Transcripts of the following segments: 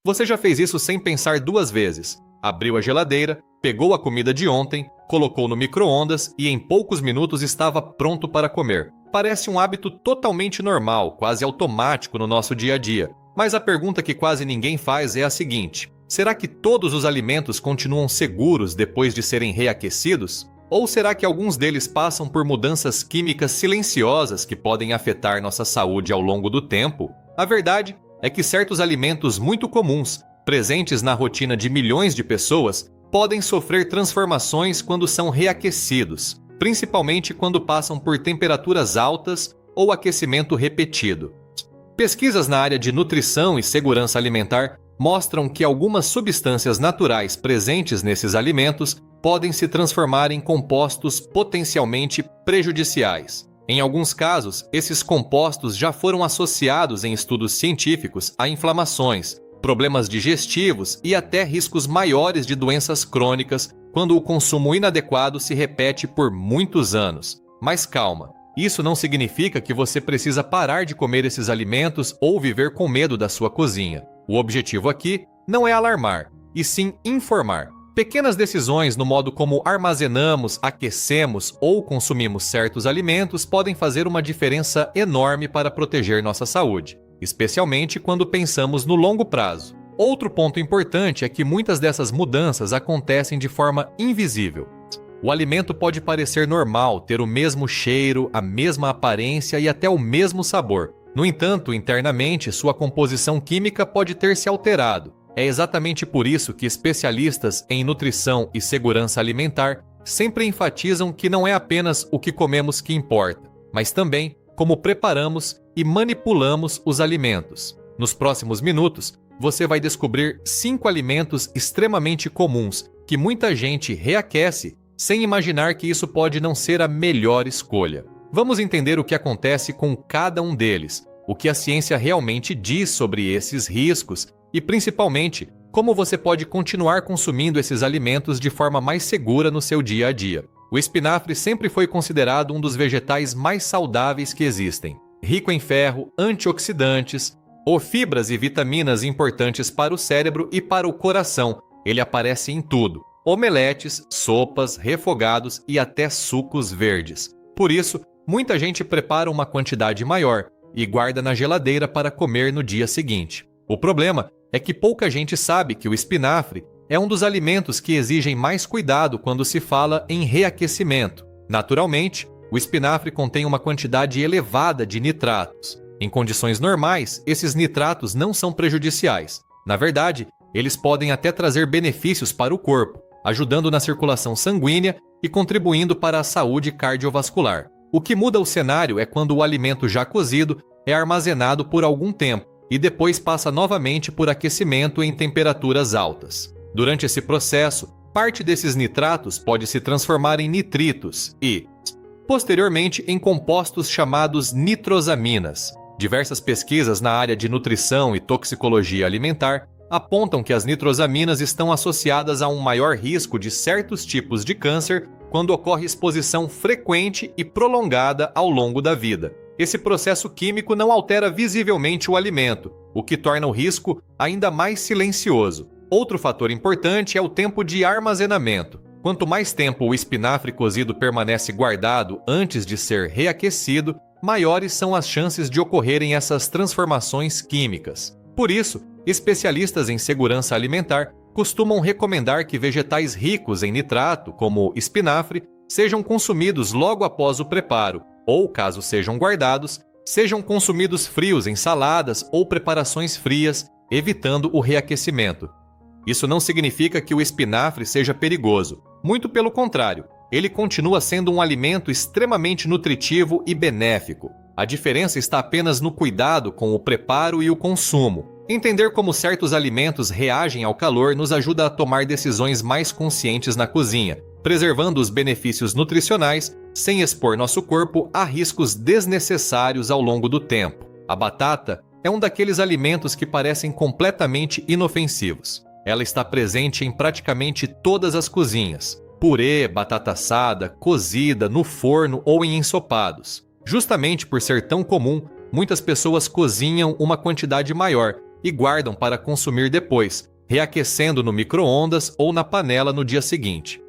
Você já fez isso sem pensar duas vezes. Abriu a geladeira, pegou a comida de ontem, colocou no micro-ondas e em poucos minutos estava pronto para comer. Parece um hábito totalmente normal, quase automático no nosso dia a dia. Mas a pergunta que quase ninguém faz é a seguinte: será que todos os alimentos continuam seguros depois de serem reaquecidos? Ou será que alguns deles passam por mudanças químicas silenciosas que podem afetar nossa saúde ao longo do tempo? A verdade é que certos alimentos muito comuns, presentes na rotina de milhões de pessoas, podem sofrer transformações quando são reaquecidos, principalmente quando passam por temperaturas altas ou aquecimento repetido. Pesquisas na área de nutrição e segurança alimentar mostram que algumas substâncias naturais presentes nesses alimentos podem se transformar em compostos potencialmente prejudiciais. Em alguns casos, esses compostos já foram associados em estudos científicos a inflamações, problemas digestivos e até riscos maiores de doenças crônicas quando o consumo inadequado se repete por muitos anos. Mas calma, isso não significa que você precisa parar de comer esses alimentos ou viver com medo da sua cozinha. O objetivo aqui não é alarmar, e sim informar. Pequenas decisões no modo como armazenamos, aquecemos ou consumimos certos alimentos podem fazer uma diferença enorme para proteger nossa saúde, especialmente quando pensamos no longo prazo. Outro ponto importante é que muitas dessas mudanças acontecem de forma invisível. O alimento pode parecer normal, ter o mesmo cheiro, a mesma aparência e até o mesmo sabor. No entanto, internamente, sua composição química pode ter se alterado. É exatamente por isso que especialistas em nutrição e segurança alimentar sempre enfatizam que não é apenas o que comemos que importa, mas também como preparamos e manipulamos os alimentos. Nos próximos minutos, você vai descobrir 5 alimentos extremamente comuns que muita gente reaquece sem imaginar que isso pode não ser a melhor escolha. Vamos entender o que acontece com cada um deles, o que a ciência realmente diz sobre esses riscos e, principalmente, como você pode continuar consumindo esses alimentos de forma mais segura no seu dia a dia. O espinafre sempre foi considerado um dos vegetais mais saudáveis que existem. Rico em ferro, antioxidantes, ou fibras e vitaminas importantes para o cérebro e para o coração. Ele aparece em tudo: omeletes, sopas, refogados e até sucos verdes. Por isso, muita gente prepara uma quantidade maior e guarda na geladeira para comer no dia seguinte. O problema é que pouca gente sabe que o espinafre é um dos alimentos que exigem mais cuidado quando se fala em reaquecimento. Naturalmente, o espinafre contém uma quantidade elevada de nitratos. Em condições normais, esses nitratos não são prejudiciais. Na verdade, eles podem até trazer benefícios para o corpo, ajudando na circulação sanguínea e contribuindo para a saúde cardiovascular. O que muda o cenário é quando o alimento já cozido é armazenado por algum tempo e depois passa novamente por aquecimento em temperaturas altas. Durante esse processo, parte desses nitratos pode se transformar em nitritos e, posteriormente, em compostos chamados nitrosaminas. Diversas pesquisas na área de nutrição e toxicologia alimentar apontam que as nitrosaminas estão associadas a um maior risco de certos tipos de câncer quando ocorre exposição frequente e prolongada ao longo da vida. Esse processo químico não altera visivelmente o alimento, o que torna o risco ainda mais silencioso. Outro fator importante é o tempo de armazenamento. Quanto mais tempo o espinafre cozido permanece guardado antes de ser reaquecido, maiores são as chances de ocorrerem essas transformações químicas. Por isso, especialistas em segurança alimentar costumam recomendar que vegetais ricos em nitrato, como espinafre, sejam consumidos logo após o preparo, ou, caso sejam guardados, sejam consumidos frios em saladas ou preparações frias, evitando o reaquecimento. Isso não significa que o espinafre seja perigoso. Muito pelo contrário, ele continua sendo um alimento extremamente nutritivo e benéfico. A diferença está apenas no cuidado com o preparo e o consumo. Entender como certos alimentos reagem ao calor nos ajuda a tomar decisões mais conscientes na cozinha, preservando os benefícios nutricionais sem expor nosso corpo a riscos desnecessários ao longo do tempo. A batata é um daqueles alimentos que parecem completamente inofensivos. Ela está presente em praticamente todas as cozinhas: purê, batata assada, cozida, no forno ou em ensopados. Justamente por ser tão comum, muitas pessoas cozinham uma quantidade maior e guardam para consumir depois, reaquecendo no micro-ondas ou na panela no dia seguinte.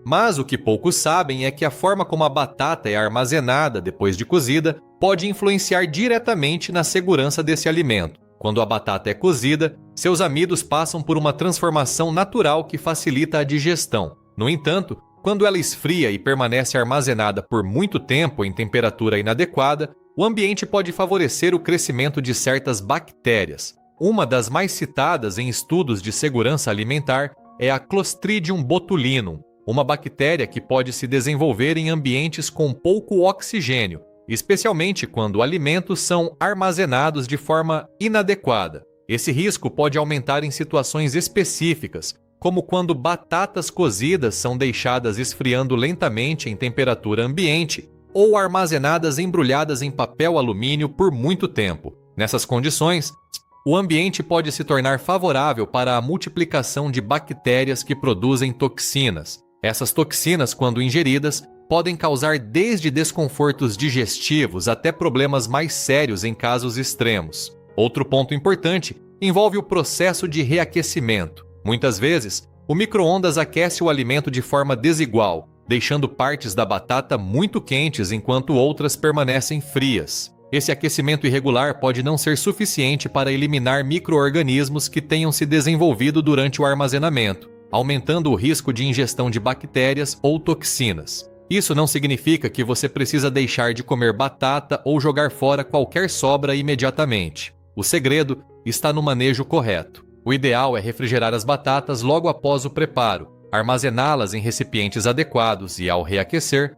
Mas o que poucos sabem é que a forma como a batata é armazenada depois de cozida pode influenciar diretamente na segurança desse alimento. Quando a batata é cozida, seus amidos passam por uma transformação natural que facilita a digestão. No entanto, quando ela esfria e permanece armazenada por muito tempo em temperatura inadequada, o ambiente pode favorecer o crescimento de certas bactérias. Uma das mais citadas em estudos de segurança alimentar é a Clostridium botulinum, uma bactéria que pode se desenvolver em ambientes com pouco oxigênio, especialmente quando alimentos são armazenados de forma inadequada. Esse risco pode aumentar em situações específicas, como quando batatas cozidas são deixadas esfriando lentamente em temperatura ambiente ou armazenadas embrulhadas em papel alumínio por muito tempo. Nessas condições, o ambiente pode se tornar favorável para a multiplicação de bactérias que produzem toxinas. Essas toxinas, quando ingeridas, podem causar desde desconfortos digestivos até problemas mais sérios em casos extremos. Outro ponto importante envolve o processo de reaquecimento. Muitas vezes, o micro-ondas aquece o alimento de forma desigual, deixando partes da batata muito quentes enquanto outras permanecem frias. Esse aquecimento irregular pode não ser suficiente para eliminar micro-organismos que tenham se desenvolvido durante o armazenamento, aumentando o risco de ingestão de bactérias ou toxinas. Isso não significa que você precisa deixar de comer batata ou jogar fora qualquer sobra imediatamente. O segredo está no manejo correto. O ideal é refrigerar as batatas logo após o preparo, armazená-las em recipientes adequados e, ao reaquecer,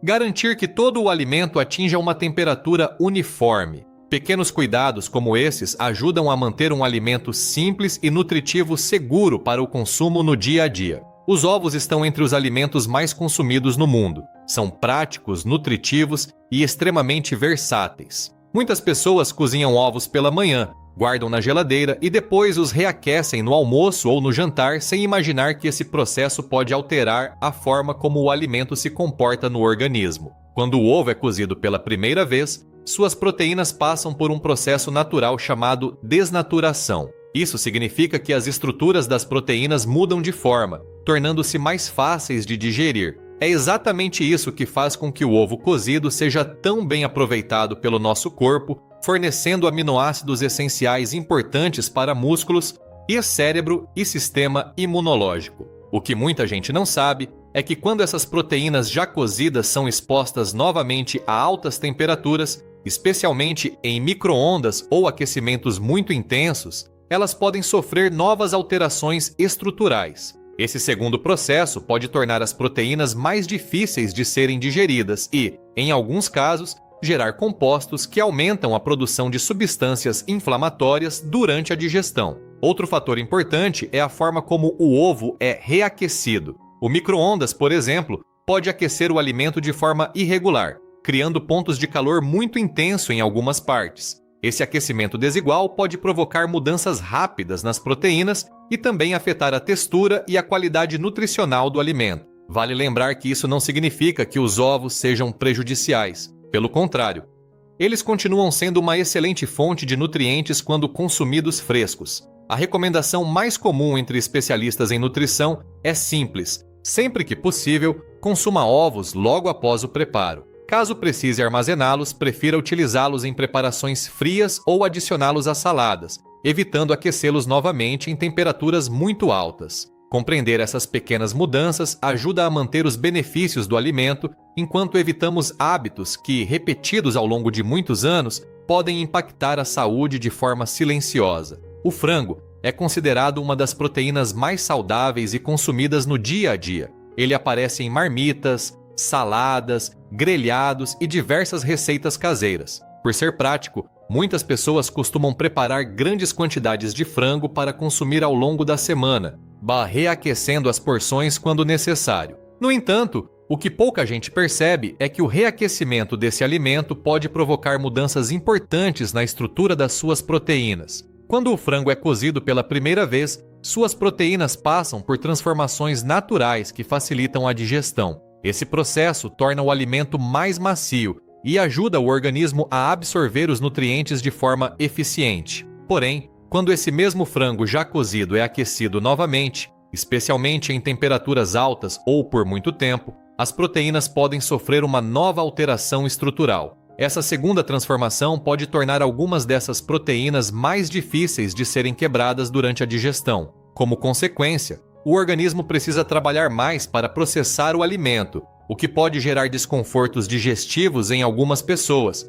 garantir que todo o alimento atinja uma temperatura uniforme. Pequenos cuidados como esses ajudam a manter um alimento simples e nutritivo seguro para o consumo no dia a dia. Os ovos estão entre os alimentos mais consumidos no mundo. São práticos, nutritivos e extremamente versáteis. Muitas pessoas cozinham ovos pela manhã, guardam na geladeira e depois os reaquecem no almoço ou no jantar sem imaginar que esse processo pode alterar a forma como o alimento se comporta no organismo. Quando o ovo é cozido pela primeira vez, suas proteínas passam por um processo natural chamado desnaturação. Isso significa que as estruturas das proteínas mudam de forma, tornando-se mais fáceis de digerir. É exatamente isso que faz com que o ovo cozido seja tão bem aproveitado pelo nosso corpo, fornecendo aminoácidos essenciais importantes para músculos e cérebro e sistema imunológico. O que muita gente não sabe é que quando essas proteínas já cozidas são expostas novamente a altas temperaturas, especialmente em micro-ondas ou aquecimentos muito intensos, elas podem sofrer novas alterações estruturais. Esse segundo processo pode tornar as proteínas mais difíceis de serem digeridas e, em alguns casos, gerar compostos que aumentam a produção de substâncias inflamatórias durante a digestão. Outro fator importante é a forma como o ovo é reaquecido. O micro-ondas, por exemplo, pode aquecer o alimento de forma irregular, criando pontos de calor muito intenso em algumas partes. Esse aquecimento desigual pode provocar mudanças rápidas nas proteínas e também afetar a textura e a qualidade nutricional do alimento. Vale lembrar que isso não significa que os ovos sejam prejudiciais. Pelo contrário, eles continuam sendo uma excelente fonte de nutrientes quando consumidos frescos. A recomendação mais comum entre especialistas em nutrição é simples: sempre que possível, consuma ovos logo após o preparo. Caso precise armazená-los, prefira utilizá-los em preparações frias ou adicioná-los a saladas, evitando aquecê-los novamente em temperaturas muito altas. Compreender essas pequenas mudanças ajuda a manter os benefícios do alimento, enquanto evitamos hábitos que, repetidos ao longo de muitos anos, podem impactar a saúde de forma silenciosa. O frango é considerado uma das proteínas mais saudáveis e consumidas no dia a dia. Ele aparece em marmitas, saladas, grelhados e diversas receitas caseiras. Por ser prático, muitas pessoas costumam preparar grandes quantidades de frango para consumir ao longo da semana, reaquecendo as porções quando necessário. No entanto, o que pouca gente percebe é que o reaquecimento desse alimento pode provocar mudanças importantes na estrutura das suas proteínas. Quando o frango é cozido pela primeira vez, suas proteínas passam por transformações naturais que facilitam a digestão. Esse processo torna o alimento mais macio e ajuda o organismo a absorver os nutrientes de forma eficiente. Porém, Quando esse mesmo frango já cozido é aquecido novamente, especialmente em temperaturas altas ou por muito tempo, as proteínas podem sofrer uma nova alteração estrutural. Essa segunda transformação pode tornar algumas dessas proteínas mais difíceis de serem quebradas durante a digestão. Como consequência, o organismo precisa trabalhar mais para processar o alimento, o que pode gerar desconfortos digestivos em algumas pessoas,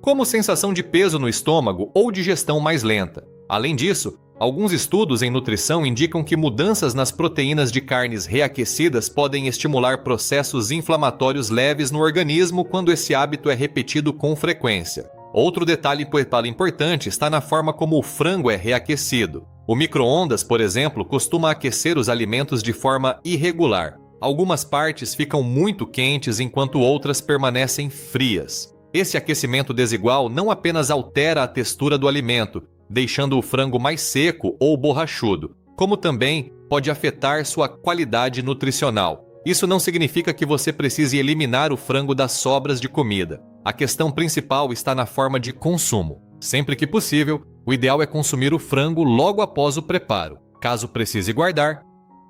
como sensação de peso no estômago ou digestão mais lenta. Além disso, alguns estudos em nutrição indicam que mudanças nas proteínas de carnes reaquecidas podem estimular processos inflamatórios leves no organismo quando esse hábito é repetido com frequência. Outro detalhe importante está na forma como o frango é reaquecido. O micro-ondas, por exemplo, costuma aquecer os alimentos de forma irregular. Algumas partes ficam muito quentes enquanto outras permanecem frias. Esse aquecimento desigual não apenas altera a textura do alimento, deixando o frango mais seco ou borrachudo, como também pode afetar sua qualidade nutricional. Isso não significa que você precise eliminar o frango das sobras de comida. A questão principal está na forma de consumo. Sempre que possível, o ideal é consumir o frango logo após o preparo. Caso precise guardar,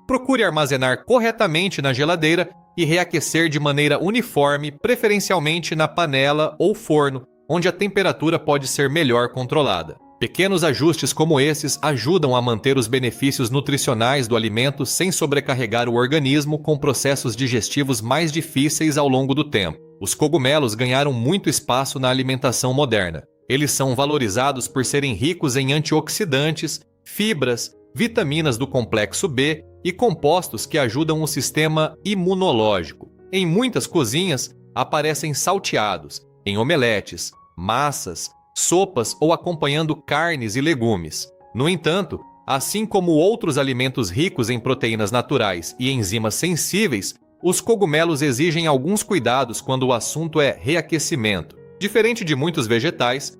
procure armazenar corretamente na geladeira e reaquecer de maneira uniforme, preferencialmente na panela ou forno, onde a temperatura pode ser melhor controlada. Pequenos ajustes como esses ajudam a manter os benefícios nutricionais do alimento sem sobrecarregar o organismo com processos digestivos mais difíceis ao longo do tempo. Os cogumelos ganharam muito espaço na alimentação moderna. Eles são valorizados por serem ricos em antioxidantes, fibras, vitaminas do complexo B e compostos que ajudam o sistema imunológico. Em muitas cozinhas, aparecem salteados, em omeletes, massas, sopas ou acompanhando carnes e legumes. No entanto, assim como outros alimentos ricos em proteínas naturais e enzimas sensíveis, os cogumelos exigem alguns cuidados quando o assunto é reaquecimento. Diferente de muitos vegetais,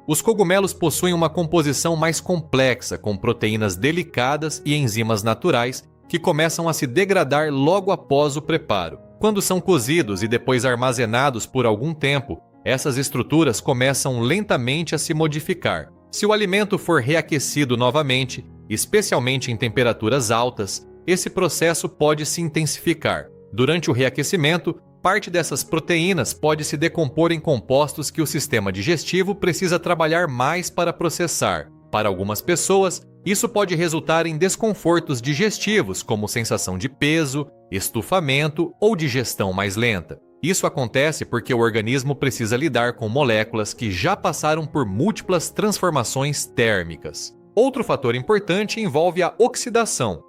os cogumelos possuem uma composição mais complexa, com proteínas delicadas e enzimas naturais que começam a se degradar logo após o preparo. Quando são cozidos e depois armazenados por algum tempo, essas estruturas começam lentamente a se modificar. Se o alimento for reaquecido novamente, especialmente em temperaturas altas, esse processo pode se intensificar. Durante o reaquecimento, parte dessas proteínas pode se decompor em compostos que o sistema digestivo precisa trabalhar mais para processar. Para algumas pessoas, isso pode resultar em desconfortos digestivos, como sensação de peso, estufamento ou digestão mais lenta. Isso acontece porque o organismo precisa lidar com moléculas que já passaram por múltiplas transformações térmicas. Outro fator importante envolve a oxidação.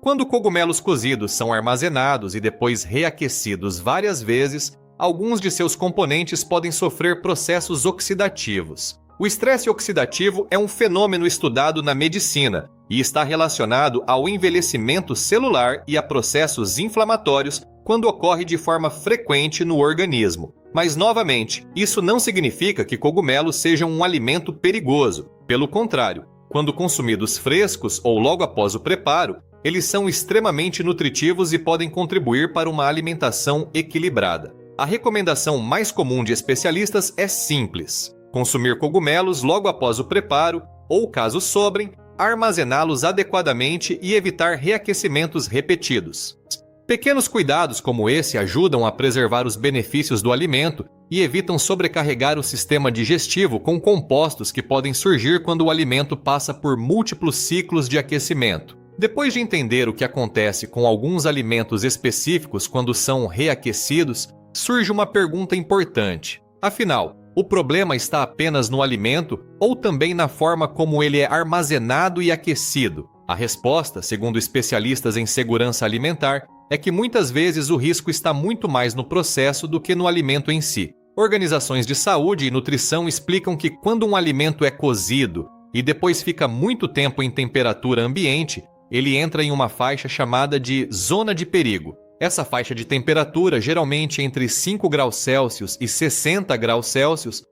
Quando cogumelos cozidos são armazenados e depois reaquecidos várias vezes, alguns de seus componentes podem sofrer processos oxidativos. O estresse oxidativo é um fenômeno estudado na medicina e está relacionado ao envelhecimento celular e a processos inflamatórios quando ocorre de forma frequente no organismo. Mas, novamente, isso não significa que cogumelos sejam um alimento perigoso. Pelo contrário, quando consumidos frescos ou logo após o preparo, eles são extremamente nutritivos e podem contribuir para uma alimentação equilibrada. A recomendação mais comum de especialistas é simples: consumir cogumelos logo após o preparo ou, caso sobrem, armazená-los adequadamente e evitar reaquecimentos repetidos. Pequenos cuidados como esse ajudam a preservar os benefícios do alimento e evitam sobrecarregar o sistema digestivo com compostos que podem surgir quando o alimento passa por múltiplos ciclos de aquecimento. Depois de entender o que acontece com alguns alimentos específicos quando são reaquecidos, surge uma pergunta importante. Afinal, o problema está apenas no alimento ou também na forma como ele é armazenado e aquecido? A resposta, segundo especialistas em segurança alimentar, é que muitas vezes o risco está muito mais no processo do que no alimento em si. Organizações de saúde e nutrição explicam que quando um alimento é cozido e depois fica muito tempo em temperatura ambiente, ele entra em uma faixa chamada de zona de perigo. Essa faixa de temperatura, geralmente entre 5 graus Celsius e 60 graus Celsius,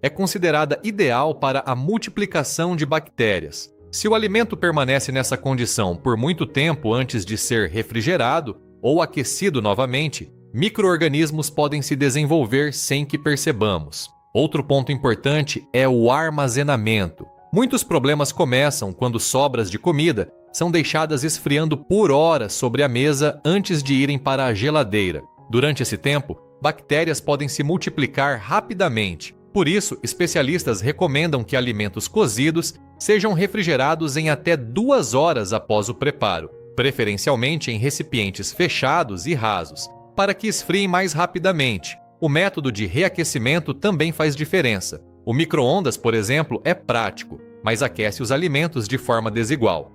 é considerada ideal para a multiplicação de bactérias. Se o alimento permanece nessa condição por muito tempo antes de ser refrigerado ou aquecido novamente, micro-organismos podem se desenvolver sem que percebamos. Outro ponto importante é o armazenamento. Muitos problemas começam quando sobras de comida são deixadas esfriando por horas sobre a mesa antes de irem para a geladeira. Durante esse tempo, bactérias podem se multiplicar rapidamente. Por isso, especialistas recomendam que alimentos cozidos sejam refrigerados em até 2 horas após o preparo, preferencialmente em recipientes fechados e rasos, para que esfriem mais rapidamente. O método de reaquecimento também faz diferença. O micro-ondas, por exemplo, é prático, mas aquece os alimentos de forma desigual.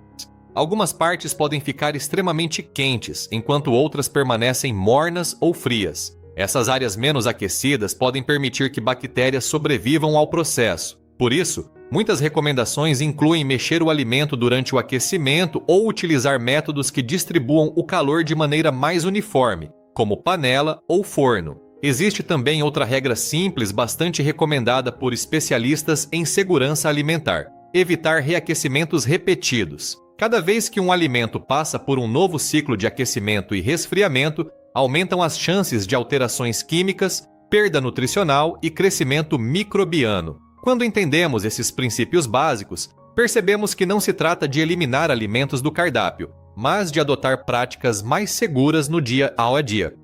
Algumas partes podem ficar extremamente quentes, enquanto outras permanecem mornas ou frias. Essas áreas menos aquecidas podem permitir que bactérias sobrevivam ao processo. Por isso, muitas recomendações incluem mexer o alimento durante o aquecimento ou utilizar métodos que distribuam o calor de maneira mais uniforme, como panela ou forno. Existe também outra regra simples bastante recomendada por especialistas em segurança alimentar: evitar reaquecimentos repetidos. Cada vez que um alimento passa por um novo ciclo de aquecimento e resfriamento, aumentam as chances de alterações químicas, perda nutricional e crescimento microbiano. Quando entendemos esses princípios básicos, percebemos que não se trata de eliminar alimentos do cardápio, mas de adotar práticas mais seguras no dia a dia.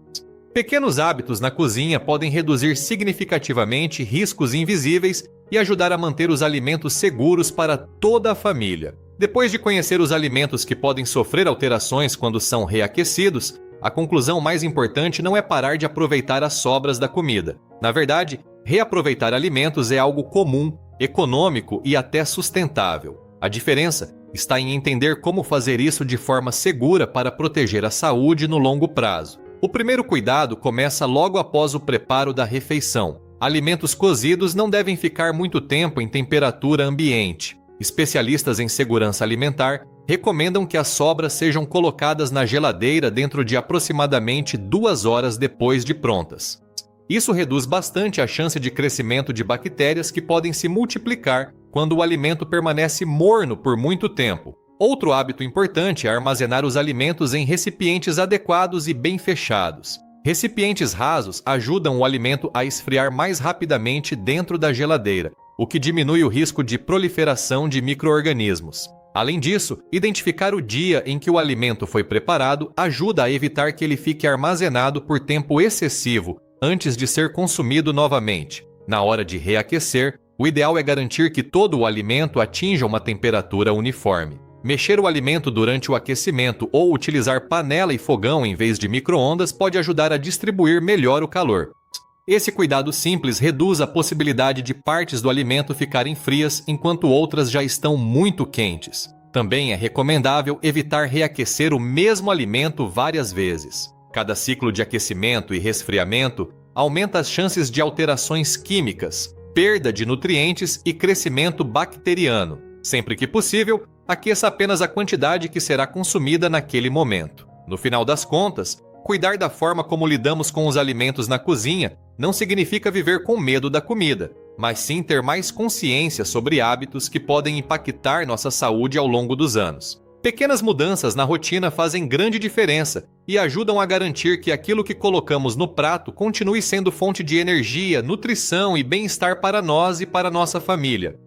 Pequenos hábitos na cozinha podem reduzir significativamente riscos invisíveis e ajudar a manter os alimentos seguros para toda a família. Depois de conhecer os alimentos que podem sofrer alterações quando são reaquecidos, a conclusão mais importante não é parar de aproveitar as sobras da comida. Na verdade, reaproveitar alimentos é algo comum, econômico e até sustentável. A diferença está em entender como fazer isso de forma segura para proteger a saúde no longo prazo. O primeiro cuidado começa logo após o preparo da refeição. Alimentos cozidos não devem ficar muito tempo em temperatura ambiente. Especialistas em segurança alimentar recomendam que as sobras sejam colocadas na geladeira dentro de aproximadamente 2 horas depois de prontas. Isso reduz bastante a chance de crescimento de bactérias que podem se multiplicar quando o alimento permanece morno por muito tempo. Outro hábito importante é armazenar os alimentos em recipientes adequados e bem fechados. Recipientes rasos ajudam o alimento a esfriar mais rapidamente dentro da geladeira, o que diminui o risco de proliferação de micro-organismos. Além disso, identificar o dia em que o alimento foi preparado ajuda a evitar que ele fique armazenado por tempo excessivo antes de ser consumido novamente. Na hora de reaquecer, o ideal é garantir que todo o alimento atinja uma temperatura uniforme. Mexer o alimento durante o aquecimento ou utilizar panela e fogão em vez de micro-ondas pode ajudar a distribuir melhor o calor. Esse cuidado simples reduz a possibilidade de partes do alimento ficarem frias enquanto outras já estão muito quentes. Também é recomendável evitar reaquecer o mesmo alimento várias vezes. Cada ciclo de aquecimento e resfriamento aumenta as chances de alterações químicas, perda de nutrientes e crescimento bacteriano. Sempre que possível, aqueça apenas a quantidade que será consumida naquele momento. No final das contas, cuidar da forma como lidamos com os alimentos na cozinha não significa viver com medo da comida, mas sim ter mais consciência sobre hábitos que podem impactar nossa saúde ao longo dos anos. Pequenas mudanças na rotina fazem grande diferença e ajudam a garantir que aquilo que colocamos no prato continue sendo fonte de energia, nutrição e bem-estar para nós e para nossa família.